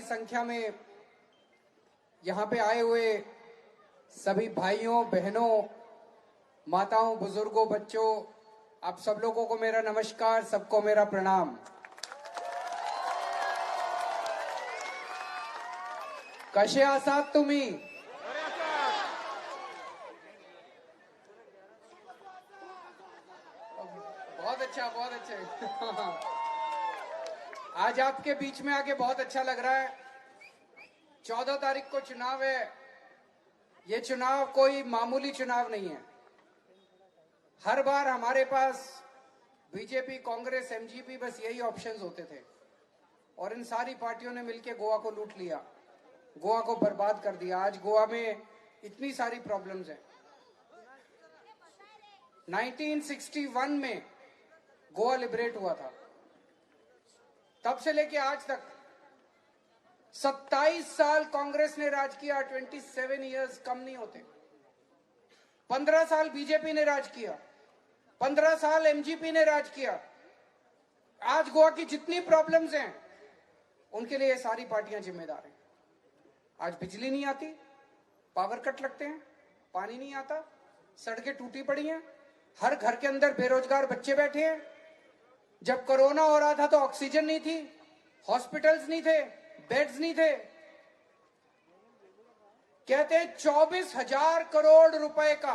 संख्या में यहाँ पे आए हुए सभी भाइयों बहनों, माताओं, बुजुर्गों, बच्चों, आप सब लोगों को मेरा नमस्कार, सबको मेरा प्रणाम। कसे आसात तुम्ही? बहुत अच्छा, बहुत अच्छा। आज आपके बीच में आके बहुत अच्छा लग रहा है। 14 तारीख को चुनाव है। ये चुनाव कोई मामूली चुनाव नहीं है। हर बार हमारे पास बीजेपी, कांग्रेस, एमजीपी बस यही ऑप्शंस होते थे और इन सारी पार्टियों ने मिलकर गोवा को लूट लिया, गोवा को बर्बाद कर दिया। आज गोवा में इतनी सारी प्रॉब्लम्स हैं। 1961 में गोवा लिबरेट हुआ था। तब से लेके आज तक 27 साल कांग्रेस ने राज किया। 27 इयर्स कम नहीं होते। 15 साल बीजेपी ने राज किया, 15 साल एमजीपी ने राज किया। आज गोवा की जितनी प्रॉब्लम्स हैं उनके लिए ये सारी पार्टियां जिम्मेदार हैं। आज बिजली नहीं आती, पावर कट लगते हैं, पानी नहीं आता, सड़कें टूटी पड़ी हैं, हर घर के अंदर बेरोजगार बच्चे बैठे हैं। जब कोरोना हो रहा था तो ऑक्सीजन नहीं थी, हॉस्पिटल्स नहीं थे, बेड्स नहीं थे। कहते हैं 24,000 करोड़ रुपए का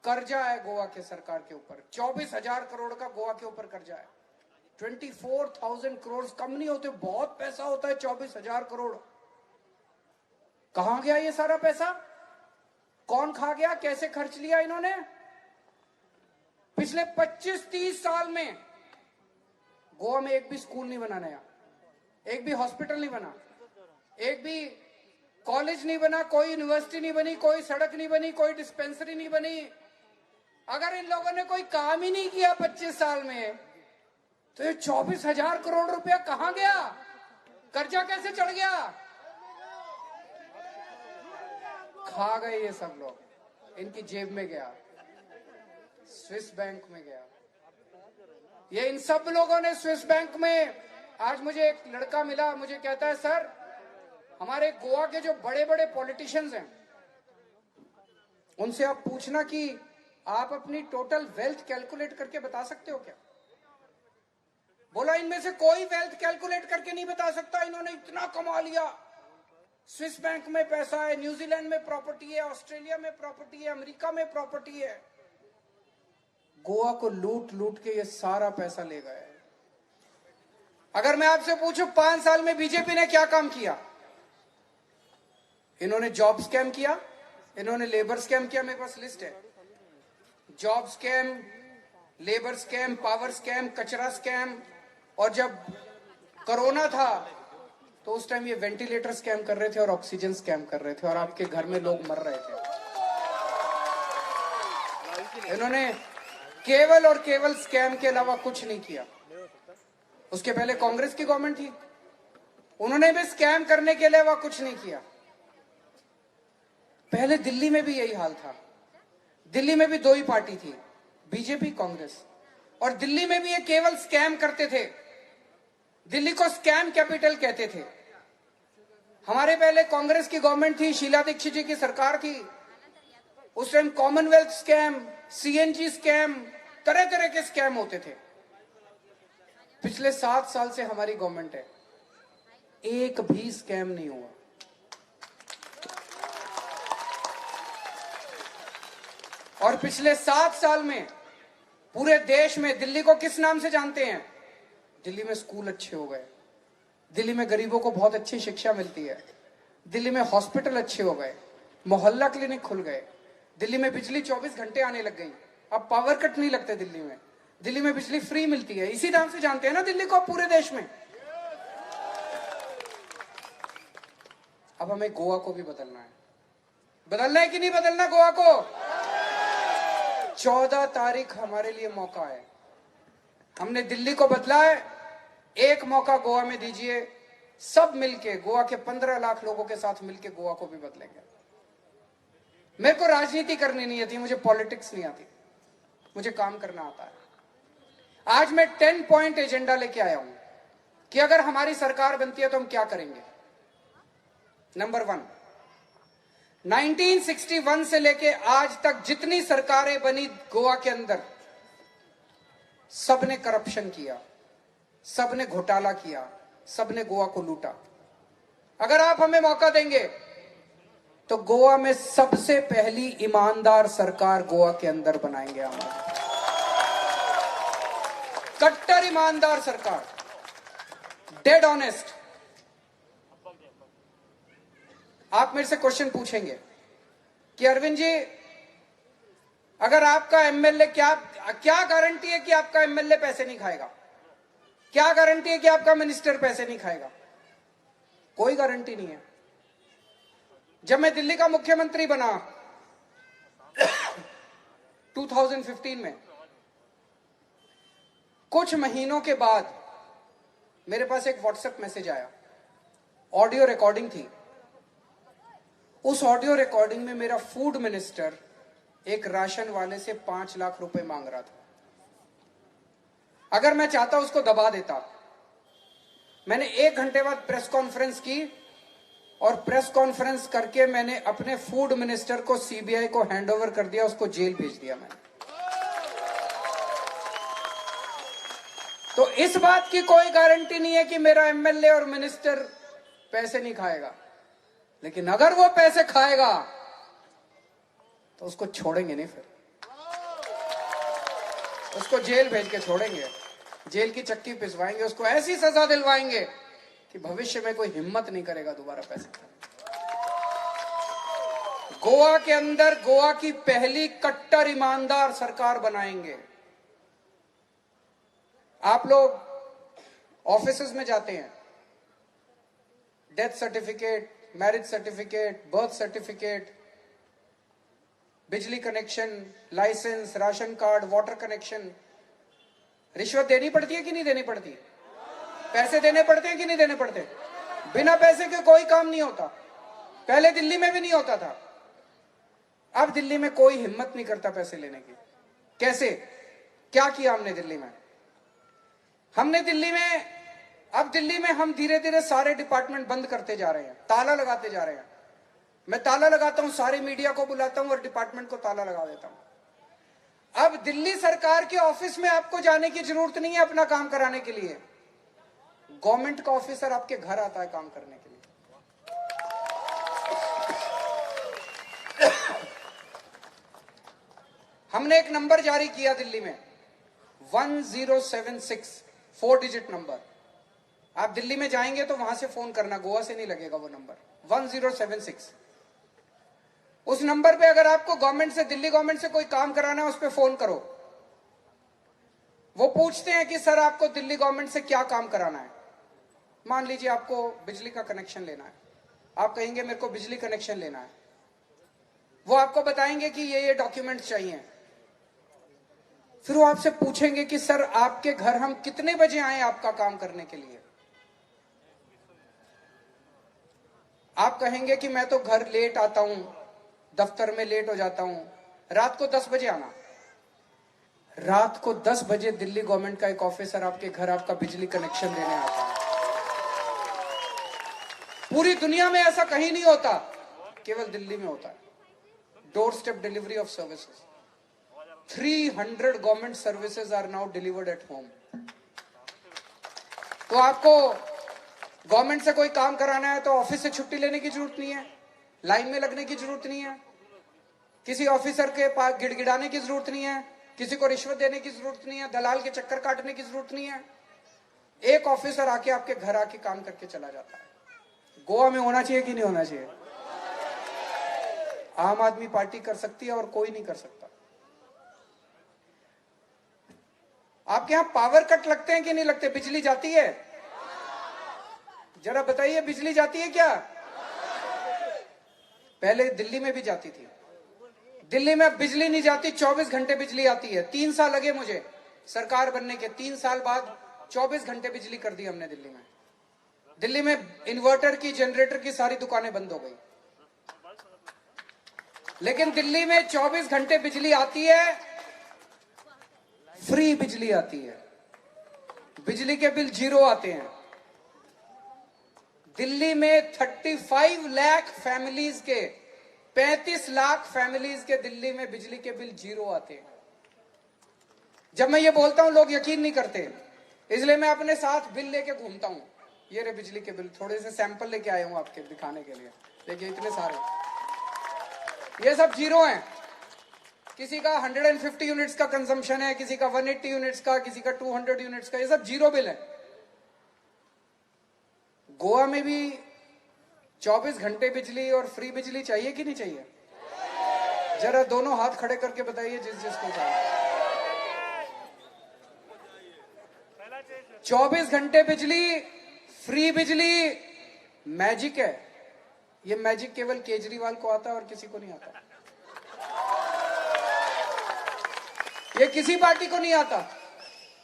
कर्जा है गोवा के सरकार के ऊपर। 24,000 करोड़ का गोवा के ऊपर कर्जा है। 24,000 करोड़ कम नहीं होते, बहुत पैसा होता है। 24,000 करोड़ कहां गया ये सारा पैसा? कौन खा गया? कैसे खर्च लिया इन्होंने? पिछले 25-30 साल में गोवा में एक भी स्कूल नहीं बना नया, एक भी हॉस्पिटल नहीं बना, एक भी कॉलेज नहीं बना, कोई यूनिवर्सिटी नहीं बनी, कोई सड़क नहीं बनी, कोई डिस्पेंसरी नहीं बनी। अगर इन लोगों ने कोई काम ही नहीं किया 25 साल में तो ये 24,000 करोड़ रुपया कहां गया? कर्जा कैसे चढ़ गया? खा गए ये सब लोग, इनकी जेब में गया, स्विस बैंक में गया। ये इन सब लोगों ने स्विस बैंक में। आज मुझे एक लड़का मिला, मुझे कहता है सर हमारे गोवा के जो बड़े बड़े पॉलिटिशियंस हैं उनसे आप पूछना कि आप अपनी टोटल वेल्थ कैलकुलेट करके बता सकते हो क्या? बोला इनमें से कोई वेल्थ कैलकुलेट करके नहीं बता सकता। इन्होंने इतना कमा लिया, स्विस बैंक में पैसा है, न्यूजीलैंड में प्रॉपर्टी है, ऑस्ट्रेलिया में प्रॉपर्टी है, अमेरिका में प्रॉपर्टी है। गोवा को लूट लूट के ये सारा पैसा ले गए। अगर मैं आपसे पूछूं 5 साल में बीजेपी ने क्या काम किया? इन्होंने जॉब स्कैम किया, इन्होंने लेबर स्कैम किया। मेरे पास लिस्ट है। Job scam, labour scam, power scam, कचरा स्कैम। और जब कोरोना था तो उस टाइम ये वेंटिलेटर स्कैम कर रहे थे और ऑक्सीजन स्कैम कर रहे थे और आपके घर में लोग मर रहे थे। इन्होंने केवल और केवल स्कैम के अलावा कुछ नहीं किया। उसके पहले कांग्रेस की गवर्नमेंट थी, उन्होंने भी स्कैम करने के अलावा कुछ नहीं किया। पहले दिल्ली में भी यही हाल था। दिल्ली में भी 2 ही पार्टी थी, बीजेपी, कांग्रेस। और दिल्ली में भी ये केवल स्कैम करते थे। दिल्ली को स्कैम कैपिटल कहते थे। हमारे पहले कांग्रेस की गवर्नमेंट थी, शीला दीक्षित जी की सरकार थी। उस time Commonwealth scam, CNG scam, तरह तरह के स्कैम होते थे। पिछले 7 साल से हमारी गवर्नमेंट है, एक भी स्कैम नहीं हुआ। और पिछले 7 साल में पूरे देश में दिल्ली को किस नाम से जानते हैं? दिल्ली में स्कूल अच्छे हो गए, दिल्ली में गरीबों को बहुत अच्छी शिक्षा मिलती है, दिल्ली में हॉस्पिटल अच्छे हो गए, मोहल्ला क्लिनिक खुल गए, दिल्ली में बिजली 24 घंटे आने लग गई। अब पावर कट नहीं लगते दिल्ली में, दिल्ली में बिजली फ्री मिलती है। इसी नाम से जानते हैं ना दिल्ली को पूरे देश में। अब हमें गोवा को भी बदलना है कि नहीं बदलना गोवा को? 14 तारीख हमारे लिए मौका है। हमने दिल्ली को बदला है, एक मौका गोवा में दीजिए। सब मिलके गोवा के 15 लाख लोगों के साथ मिलके गोवा को भी बदलेंगे। मेरे को राजनीति करनी नहीं आती, मुझे पॉलिटिक्स नहीं आती, मुझे काम करना आता है। आज मैं 10 पॉइंट एजेंडा लेके आया हूं। कि अगर हमारी सरकार बनती है तो हम क्या करेंगे। नंबर 1, 1961 से लेके आज तक जितनी सरकारें बनी गोवा के अंदर, सबने करप्शन किया, सबने घोटाला किया, सबने गोवा को लूटा। अगर आप हमें मौका देंगे तो गोवा में सबसे पहली ईमानदार सरकार गोवा के अंदर बनाएंगे हम। कट्टर ईमानदार सरकार, डेड ऑनेस्ट। आप मेरे से क्वेश्चन पूछेंगे कि अरविंद जी, अगर आपका एमएलए, क्या गारंटी है कि आपका एमएलए पैसे नहीं खाएगा? क्या गारंटी है कि आपका मिनिस्टर पैसे नहीं खाएगा? कोई गारंटी नहीं है। जब मैं दिल्ली का मुख्यमंत्री बना 2015 में, कुछ महीनों के बाद मेरे पास एक व्हाट्सएप मैसेज आया, ऑडियो रिकॉर्डिंग थी। उस ऑडियो रिकॉर्डिंग में मेरा फूड मिनिस्टर एक राशन वाले से 5 लाख रुपए मांग रहा था। अगर मैं चाहता उसको दबा देता। मैंने 1 घंटे बाद प्रेस कॉन्फ्रेंस की और प्रेस कॉन्फ्रेंस करके मैंने अपने फूड मिनिस्टर को सीबीआई को हैंडओवर कर दिया, उसको जेल भेज दिया मैंने। तो इस बात की कोई गारंटी नहीं है कि मेरा एमएलए और मिनिस्टर पैसे नहीं खाएगा, लेकिन अगर वो पैसे खाएगा तो उसको छोड़ेंगे नहीं, फिर उसको जेल भेज के छोड़ेंगे, जेल की चक्की पिसवाएंगे, उसको ऐसी सजा दिलवाएंगे कि भविष्य में कोई हिम्मत नहीं करेगा दोबारा पैसे खाने। गोवा के अंदर गोवा की पहली कट्टर ईमानदार सरकार बनाएंगे। आप लोग ऑफिसेज में जाते हैं, death certificate, marriage certificate, birth certificate, बिजली connection, license, ration card, water connection, रिश्वत देनी पड़ती है कि नहीं देनी पड़ती? पैसे देने पड़ते हैं कि नहीं देने पड़ते? बिना पैसे के कोई काम नहीं होता। पहले दिल्ली में भी नहीं होता था, अब दिल्ली में कोई हिम्मत नहीं करता पैसे लेने की। कैसे? क्या किया हमने दिल्ली में? हमने दिल्ली में, अब दिल्ली में हम धीरे धीरे सारे डिपार्टमेंट बंद करते जा रहे हैं, ताला लगाते जा रहे हैं। मैं ताला लगाता हूं, सारे मीडिया को बुलाता हूं और डिपार्टमेंट को ताला लगा देता हूं। अब दिल्ली सरकार के ऑफिस में आपको जाने की जरूरत नहीं है अपना काम कराने के लिए। गवर्नमेंट का ऑफिसर आपके घर आता है काम करने के लिए। हमने एक नंबर जारी किया दिल्ली में, 1076, 4 डिजिट नंबर। आप दिल्ली में जाएंगे तो वहां से फोन करना, गोवा से नहीं लगेगा वो नंबर, 1076। उस नंबर पे अगर आपको गवर्नमेंट से, दिल्ली गवर्नमेंट से कोई काम कराना है, उस पे फोन करो। वो पूछते हैं कि सर आपको दिल्ली गवर्नमेंट से क्या काम कराना है। मान लीजिए आपको बिजली का कनेक्शन लेना है, आप कहेंगे मेरे को बिजली कनेक्शन लेना है। वो आपको बताएंगे कि ये डॉक्यूमेंट चाहिए। फिर वो आपसे पूछेंगे कि सर आपके घर हम कितने बजे आए आपका काम करने के लिए। आप कहेंगे कि मैं तो घर लेट आता हूं, दफ्तर में लेट हो जाता हूं, रात को 10 बजे आना। रात को 10 बजे दिल्ली गवर्नमेंट का एक ऑफिसर आपके घर आपका बिजली कनेक्शन देने आता है। पूरी दुनिया में ऐसा कहीं नहीं होता, केवल दिल्ली में होता है। Door step delivery of services, 300 government services are now delivered at home. तो आपको गवर्नमेंट से कोई काम कराना है तो ऑफिस से छुट्टी लेने की जरूरत नहीं है, लाइन में लगने की जरूरत नहीं है, किसी ऑफिसर के पास गिड़गिड़ाने की जरूरत नहीं है, किसी को रिश्वत देने की जरूरत नहीं है, दलाल के चक्कर काटने की जरूरत नहीं है। एक ऑफिसर आके आपके घर आके काम करके चला जाता है। गोवा में होना चाहिए कि नहीं होना चाहिए? आम आदमी पार्टी कर सकती है और कोई नहीं कर सकता। आपके यहां पावर कट लगते हैं कि नहीं लगते? बिजली जाती है? जरा बताइए, बिजली जाती है क्या? पहले दिल्ली में भी जाती थी। दिल्ली में अब बिजली नहीं जाती, 24 घंटे बिजली आती है। 3 साल लगे मुझे सरकार बनने के, 3 साल बाद 24 घंटे बिजली कर दी हमने दिल्ली में। दिल्ली में इन्वर्टर की, जनरेटर की सारी दुकानें बंद हो गई, लेकिन दिल्ली में 24 घंटे बिजली आती है, फ्री बिजली आती है, बिजली के बिल 0 आते हैं। दिल्ली में 35 लाख फैमिलीज के 35 लाख फैमिलीज के दिल्ली में बिजली के बिल जीरो आते हैं। जब मैं ये बोलता हूं लोग यकीन नहीं करते, इसलिए मैं अपने साथ बिल लेके घूमता हूं। ये रे बिजली के बिल, थोड़े से सैंपल लेके आया हूं आपके दिखाने के लिए। देखिए इतने सारे, ये सब जीरो हैं। किसी का 150 यूनिट्स का कंजम्पशन है, किसी का 180 यूनिट्स का, किसी का 200 यूनिट्स का, ये सब जीरो बिल है। गोवा में भी 24 घंटे बिजली और फ्री बिजली चाहिए कि नहीं चाहिए? जरा दोनों हाथ खड़े करके बताइए जिस जिसको चाहिए। 24 घंटे बिजली, फ्री बिजली, मैजिक है। ये मैजिक केवल केजरीवाल को आता है और किसी को नहीं आता। ये किसी पार्टी को नहीं आता,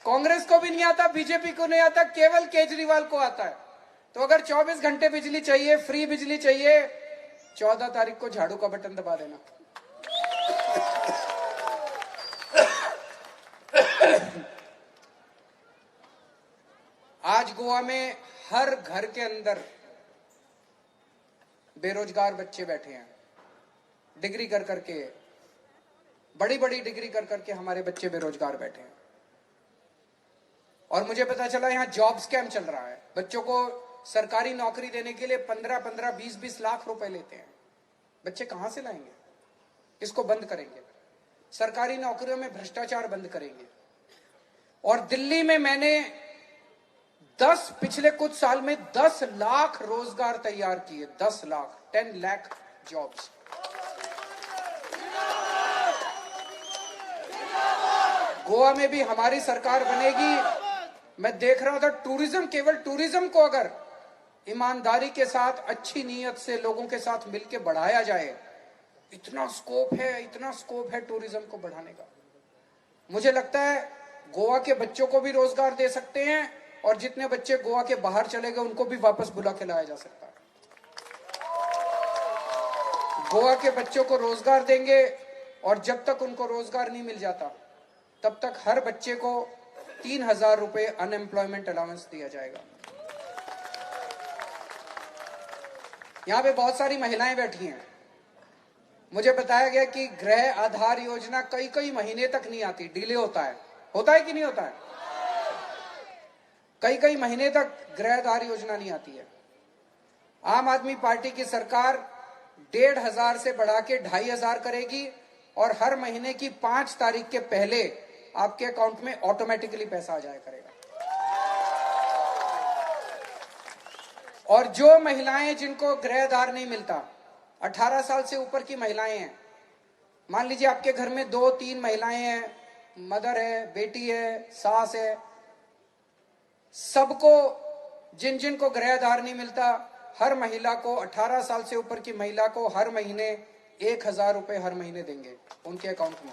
कांग्रेस को भी नहीं आता, बीजेपी को नहीं आता, केवल केजरीवाल को आता है। तो अगर 24 घंटे बिजली चाहिए, फ्री बिजली चाहिए, 14 तारीख को झाड़ू का बटन दबा देना। आज गोवा में हर घर के अंदर बेरोजगार बच्चे बैठे हैं। डिग्री कर करके, बड़ी बड़ी डिग्री कर करके हमारे बच्चे बेरोजगार बैठे हैं। और मुझे पता चला यहां जॉब स्कैम चल रहा है। बच्चों को सरकारी नौकरी देने के लिए 15-15, 20-20 लाख रुपए लेते हैं। बच्चे कहां से लाएंगे? इसको बंद करेंगे। सरकारी नौकरियों में भ्रष्टाचार बंद करेंगे। और दिल्ली में मैंने पिछले कुछ साल में 10 लाख रोजगार तैयार किए। 10 लाख, 10 लाख जॉब्स। गोवा में भी हमारी सरकार बनेगी। मैं देख रहा था टूरिज्म, केवल टूरिज्म को अगर ईमानदारी के साथ, अच्छी नीयत से लोगों के साथ मिलकर बढ़ाया जाए, इतना स्कोप है, इतना स्कोप है टूरिज्म को बढ़ाने का। मुझे लगता है गोवा के बच्चों को भी रोजगार दे सकते हैं और जितने बच्चे गोवा के बाहर चले गए उनको भी वापस बुला के लाया जा सकता है। गोवा के बच्चों को रोजगार देंगे और जब तक उनको रोजगार नहीं मिल जाता तब तक हर बच्चे को 3,000 रुपए अनएम्प्लॉयमेंट अलाउंस दिया जाएगा। यहां पे बहुत सारी महिलाएं बैठी हैं। मुझे बताया गया कि गृह आधार योजना कई महीने तक नहीं आती, डिले होता है कि नहीं होता है? कई महीने तक गृह आधार योजना नहीं आती है। आम आदमी पार्टी की सरकार 1,500 से बढ़ा के 2,500 करेगी और हर महीने की 5 तारीख के पहले आपके अकाउंट में ऑटोमेटिकली पैसा आ जाया करेगा। और जो महिलाएं जिनको गृह आधार नहीं मिलता, 18 साल से ऊपर की महिलाएं हैं, मान लीजिए आपके घर में 2-3 महिलाएं हैं, मदर है, बेटी है, सास है, सबको जिन जिन को गृह आधार नहीं मिलता, हर महिला को, 18 साल से ऊपर की महिला को हर महीने 1,000 रुपए हर महीने देंगे उनके अकाउंट में।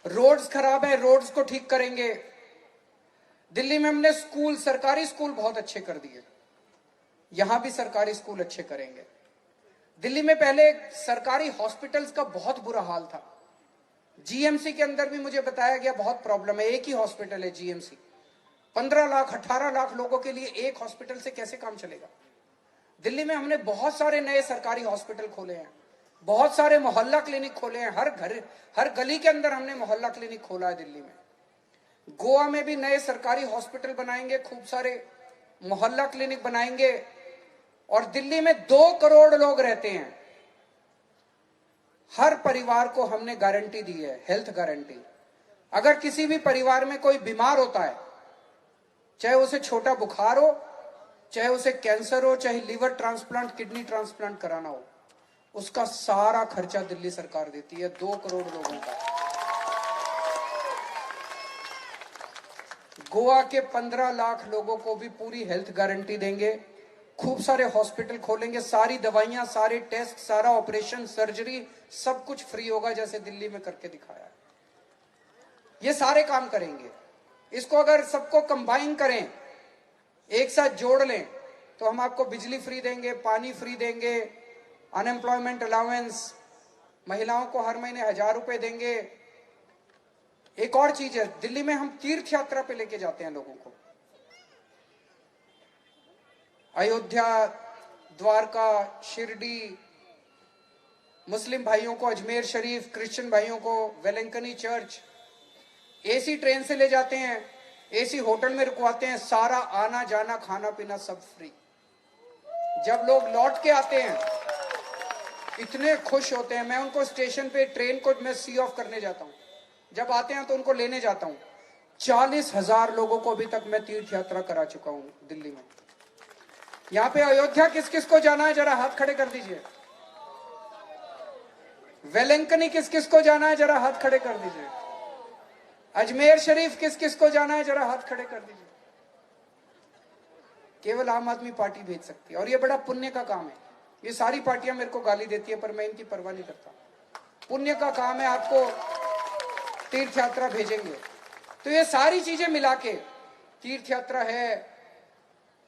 रोड्स खराब है, रोड्स को ठीक करेंगे। दिल्ली में हमने स्कूल, सरकारी स्कूल बहुत अच्छे कर दिए, यहां भी सरकारी स्कूल अच्छे करेंगे। दिल्ली में पहले सरकारी हॉस्पिटल्स का बहुत बुरा हाल था। जीएमसी के अंदर भी मुझे बताया गया बहुत प्रॉब्लम है। एक ही हॉस्पिटल है जीएमसी, 15 लाख 18 लाख लोगों के लिए एक हॉस्पिटल से कैसे काम चलेगा? दिल्ली में हमने बहुत सारे नए सरकारी हॉस्पिटल खोले हैं, बहुत सारे मोहल्ला क्लिनिक खोले हैं। हर गली के अंदर हमने मोहल्ला क्लिनिक खोला है दिल्ली में। गोवा में भी नए सरकारी हॉस्पिटल बनाएंगे, खूब सारे मोहल्ला क्लिनिक बनाएंगे। और दिल्ली में 2 करोड़ लोग रहते हैं, हर परिवार को हमने गारंटी दी है, हेल्थ गारंटी। अगर किसी भी परिवार में कोई बीमार होता है, चाहे उसे छोटा बुखार हो, चाहे उसे कैंसर हो, चाहे लीवर ट्रांसप्लांट, किडनी ट्रांसप्लांट कराना हो, उसका सारा खर्चा दिल्ली सरकार देती है, 2 करोड़ लोगों का। गोवा के 15 लाख लोगों को भी पूरी हेल्थ गारंटी देंगे। खूब सारे हॉस्पिटल खोलेंगे, सारी दवाइयां, सारे टेस्ट, सारा ऑपरेशन, सर्जरी, सब कुछ फ्री होगा, जैसे दिल्ली में करके दिखाया है। ये सारे काम करेंगे। इसको अगर सबको कंबाइन करें, एक साथ जोड़ लें, तो हम आपको बिजली फ्री देंगे, पानी फ्री देंगे, अनएम्प्लॉयमेंट अलाउंस, महिलाओं को हर महीने 1,000 रुपए देंगे। एक और चीज है, दिल्ली में हम तीर्थ यात्रा पे लेके जाते हैं लोगों को। अयोध्या, द्वारका, शिरडी, मुस्लिम भाइयों को अजमेर शरीफ, क्रिश्चियन भाइयों को वेलंकनी चर्च, एसी ट्रेन से ले जाते हैं, एसी होटल में रुकवाते हैं, सारा आना जाना खाना पीना सब फ्री। जब लोग लौट के आते हैं इतने खुश होते हैं। मैं उनको स्टेशन पे ट्रेन को मैं सी ऑफ करने जाता हूं, जब आते हैं तो उनको लेने जाता हूं। 40,000 लोगों को अभी तक मैं तीर्थ यात्रा करा चुका हूं दिल्ली में। यहां पे अयोध्या किस किस को जाना है जरा हाथ खड़े कर दीजिए। वेलंकनी किस किस को जाना है जरा हाथ खड़े कर दीजिए। अजमेर शरीफ किस किस को जाना है जरा हाथ खड़े कर दीजिए। केवल आम आदमी पार्टी भेज सकती है और ये बड़ा पुण्य का काम है। ये सारी पार्टियां मेरे को गाली देती है पर मैं इनकी परवाह नहीं करता। पुण्य का काम है, आपको तीर्थ यात्रा भेजेंगे। तो ये सारी चीजें मिला के तीर्थ यात्रा है,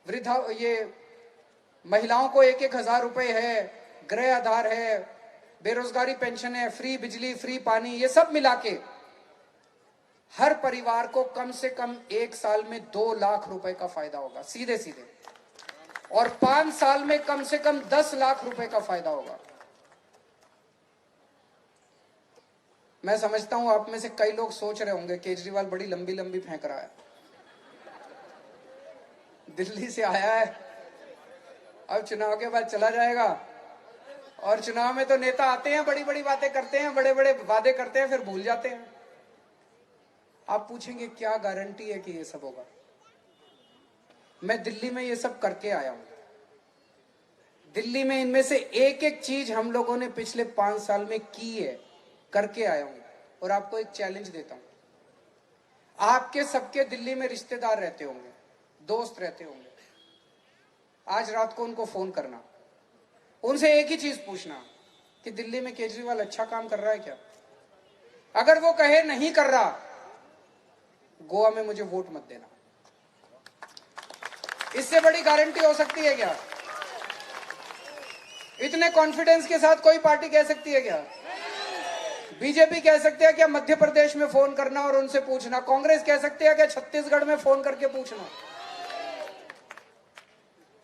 वृद्धा, ये महिलाओं को 1,000 रुपए है, गृह आधार है, बेरोजगारी पेंशन है, फ्री बिजली, फ्री पानी, ये सब मिला के हर परिवार को कम से कम 1 साल में 2 लाख रुपए का फायदा होगा सीधे सीधे, और 5 साल में कम से कम 10 लाख रुपए का फायदा होगा। मैं समझता हूं आप में से कई लोग सोच रहे होंगे केजरीवाल बड़ी लंबी लंबी फेंक रहा है, दिल्ली से आया है, अब चुनाव के बाद चला जाएगा। और चुनाव में तो नेता आते हैं, बड़ी बड़ी बातें करते हैं, बड़े बड़े वादे करते हैं, फिर भूल जाते हैं। आप पूछेंगे क्या गारंटी है कि ये सब होगा। मैं दिल्ली में ये सब करके आया हूं। दिल्ली में इनमें से एक एक चीज हम लोगों ने पिछले 5 साल में की है, करके आया हूं। और आपको एक चैलेंज देता हूं, आपके सबके दिल्ली में रिश्तेदार रहते होंगे, दोस्त रहते होंगे। आज रात को उनको फोन करना, उनसे एक ही चीज पूछना कि दिल्ली में केजरीवाल अच्छा काम कर रहा है क्या। अगर वो कहे नहीं कर रहा, गोवा में मुझे वोट मत देना। इससे बड़ी गारंटी हो सकती है क्या? इतने कॉन्फिडेंस के साथ कोई पार्टी कह सकती है क्या? बीजेपी कह सकते हैं क्या मध्य प्रदेश में फोन करना और उनसे पूछना? कांग्रेस कह सकते हैं क्या छत्तीसगढ़ में फोन करके पूछना?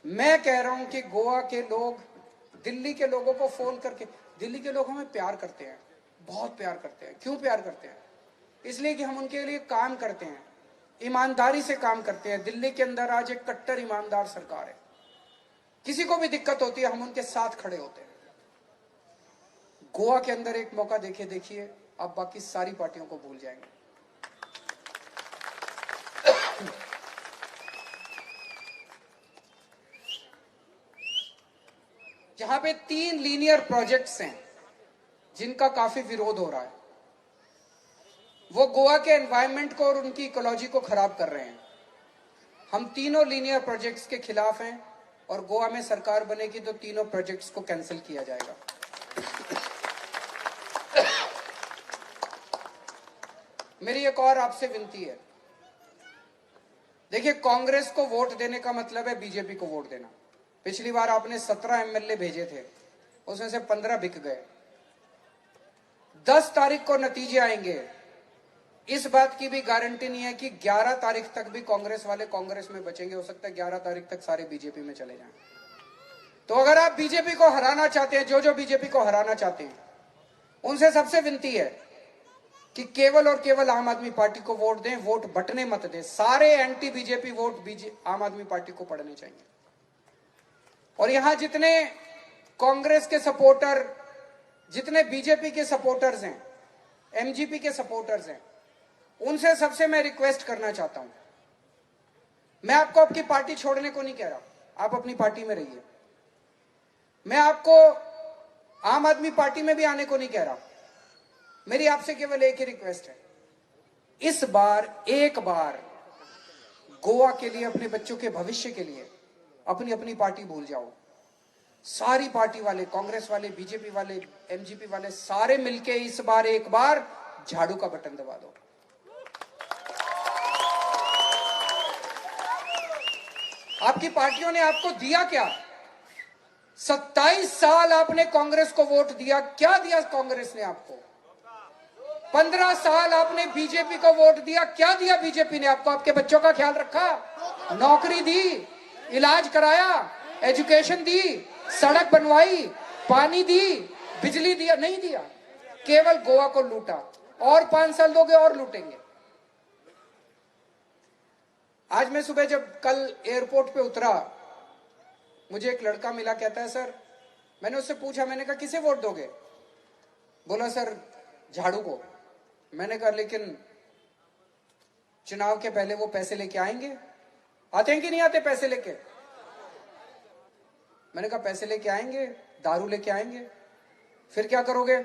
मैं कह रहा हूं कि गोवा के लोग दिल्ली के लोगों को फोन करके, दिल्ली के लोग हमें प्यार करते हैं, बहुत प्यार करते हैं। क्यों प्यार करते हैं? इसलिए कि हम उनके लिए काम करते हैं, ईमानदारी से काम करते हैं। दिल्ली के अंदर आज एक कट्टर ईमानदार सरकार है, किसी को भी दिक्कत होती है हम उनके साथ खड़े होते हैं। गोवा के अंदर एक मौका देखिए, आप बाकी सारी पार्टियों को भूल जाएंगे। जहां पे 3 लीनियर प्रोजेक्ट्स हैं जिनका काफी विरोध हो रहा है, वो गोवा के एनवायरनमेंट को और उनकी इकोलॉजी को खराब कर रहे हैं। हम तीनों लीनियर प्रोजेक्ट्स के खिलाफ हैं और गोवा में सरकार बनेगी तो तीनों प्रोजेक्ट्स को कैंसिल किया जाएगा। मेरी एक और आपसे विनती है, देखिए कांग्रेस को वोट देने का मतलब है बीजेपी को वोट देना। पिछली बार आपने 17 एमएलए भेजे थे, उसमें से 15 बिक गए। 10 तारीख को नतीजे आएंगे। इस बात की भी गारंटी नहीं है कि 11 तारीख तक भी कांग्रेस वाले कांग्रेस में बचेंगे। हो सकता है 11 तारीख तक सारे बीजेपी में चले जाएं। तो अगर आप बीजेपी को हराना चाहते हैं, जो बीजेपी को हराना चाहते हैं, उनसे सबसे विनती है कि केवल और केवल आम आदमी पार्टी को वोट दें, वोट बंटने मत दें। सारे एंटी बीजेपी वोट आम आदमी पार्टी को पड़ने चाहिए। और यहां जितने कांग्रेस के सपोर्टर, जितने बीजेपी के सपोर्टर्स हैं, एमजीपी के सपोर्टर्स हैं, उनसे सबसे मैं रिक्वेस्ट करना चाहता हूं, मैं आपको आपकी पार्टी छोड़ने को नहीं कह रहा, आप अपनी पार्टी में रहिए। मैं आपको आम आदमी पार्टी में भी आने को नहीं कह रहा। मेरी आपसे केवल एक ही रिक्वेस्ट है, इस बार एक बार गोवा के लिए, अपने बच्चों के भविष्य के लिए अपनी अपनी पार्टी भूल जाओ। सारी पार्टी वाले, कांग्रेस वाले, बीजेपी वाले, एमजीपी वाले, सारे मिलके इस बार एक बार झाड़ू का बटन दबा दो। आपकी पार्टियों ने आपको दिया क्या? 27 साल आपने कांग्रेस को वोट दिया, क्या दिया कांग्रेस ने आपको? 15 साल आपने बीजेपी को वोट दिया, क्या दिया बीजेपी ने आपको? आपके बच्चों का ख्याल रखा, नौकरी दी, इलाज कराया, एजुकेशन दी, सड़क बनवाई, पानी दी, बिजली दिया? नहीं दिया, केवल गोवा को लूटा। और 5 साल दोगे और लूटेंगे। आज मैं सुबह जब कल एयरपोर्ट पे उतरा, मुझे एक लड़का मिला, कहता है सर, मैंने उससे पूछा, मैंने कहा किसे वोट दोगे? बोला सर झाड़ू को। मैंने कहा लेकिन चुनाव के पहले वो पैसे लेके आएंगे? आते हैं कि नहीं आते पैसे लेके? मैंने कहा पैसे लेके आएंगे, दारू लेके आएंगे, फिर क्या करोगे?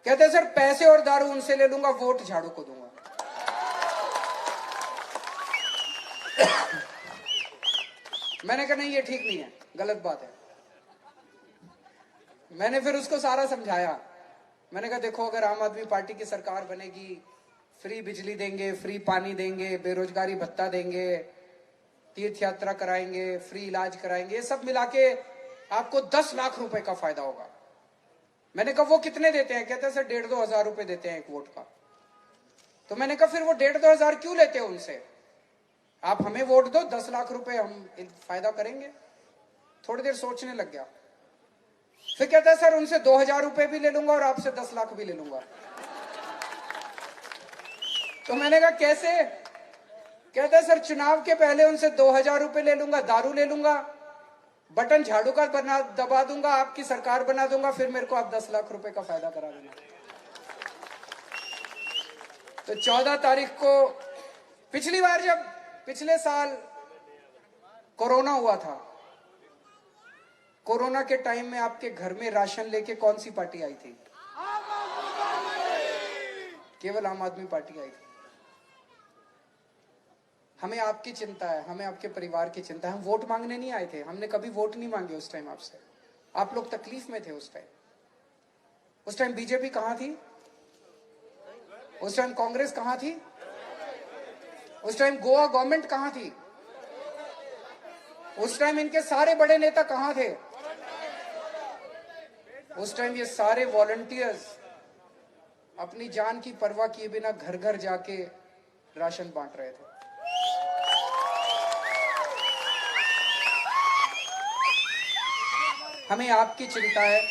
कहते सर पैसे और दारू उनसे ले लूंगा, वोट झाड़ू को दूंगा। मैंने कहा नहीं, ये ठीक नहीं है, गलत बात है। मैंने फिर उसको सारा समझाया। मैंने कहा देखो, अगर आम आदमी पार्टी की सरकार बनेगी, फ्री बिजली देंगे, फ्री पानी देंगे, बेरोजगारी भत्ता देंगे, तीर्थ यात्रा कराएंगे, फ्री इलाज कराएंगे, ये सब मिला के आपको 10 लाख रुपए का फायदा होगा। मैंने कहा वो कितने देते हैं? कहते हैं सर 1,500-2 हजार रुपए देते हैं एक वोट का। तो मैंने कहा फिर वो 1,500-2 हजार क्यों लेते हो उनसे? आप हमें वोट दो, 10 लाख रुपए हम फायदा करेंगे। थोड़ी देर सोचने लग गया, फिर कहता है सर उनसे 2,000 रुपए भी ले लूंगा और आपसे 10 लाख भी ले लूंगा। तो मैंने कहा कैसे? कहता है सर चुनाव के पहले उनसे 2,000 रुपए ले लूंगा, दारू ले लूंगा, बटन झाड़ू का दबा दूंगा, आपकी सरकार बना दूंगा, फिर मेरे को आप 10 लाख रुपए का फायदा करा देना। तो 14 तारीख को, पिछली बार जब पिछले साल कोरोना हुआ था, कोरोना के टाइम में आपके घर में राशन लेके कौन सी पार्टी आई थी? केवल आम आदमी पार्टी आई थी। हमें आपकी चिंता है, हमें आपके परिवार की चिंता है। हम वोट मांगने नहीं आए थे, हमने कभी वोट नहीं मांगे उस टाइम आपसे। आप लोग तकलीफ में थे उस टाइम। उस टाइम बीजेपी कहां थी? उस टाइम कांग्रेस कहां थी? उस टाइम गोवा गवर्नमेंट कहां थी? उस टाइम इनके सारे बड़े नेता कहां थे? उस टाइम ये सारे वॉलंटियर्स अपनी जान की परवाह किए बिना घर घर जाके राशन बांट रहे थे। हमें आपकी चिंता है।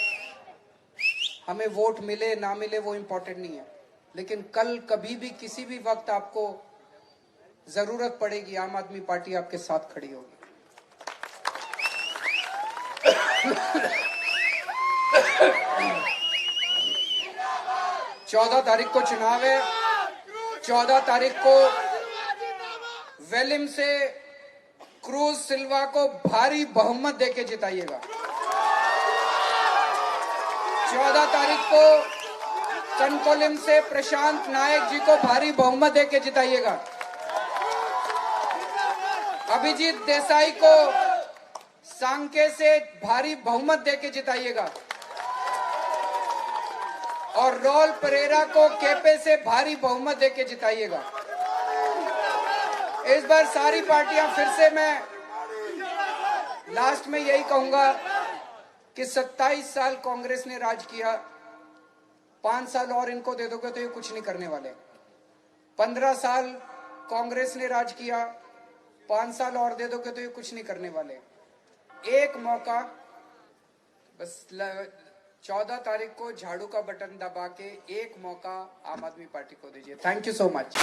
हमें वोट मिले ना मिले वो इंपॉर्टेंट नहीं है, लेकिन कल कभी भी किसी भी वक्त आपको जरूरत पड़ेगी, आम आदमी पार्टी आपके साथ खड़ी होगी। 14 तारीख को चुनाव है। 14 तारीख को वेलिम से क्रूज सिल्वा को भारी बहुमत देके जिताइएगा। 14 तारीख को कनकोलिम से प्रशांत नायक जी को भारी बहुमत देके जिताइएगा। अभिजीत देसाई को सांके से भारी बहुमत देके जिताइएगा और रॉल परेरा को केपे से भारी बहुमत देके जिताइएगा। इस बार सारी पार्टियां, फिर से मैं लास्ट में यही कहूंगा कि 27 साल कांग्रेस ने राज किया, 5 साल और इनको दे दोगे तो ये कुछ नहीं करने वाले। 15 साल कांग्रेस ने राज किया, 5 साल और दे दोगे तो ये कुछ नहीं करने वाले। एक मौका बस, 14 तारीख को झाड़ू का बटन दबा के एक मौका आम आदमी पार्टी को दीजिए। Thank you so much.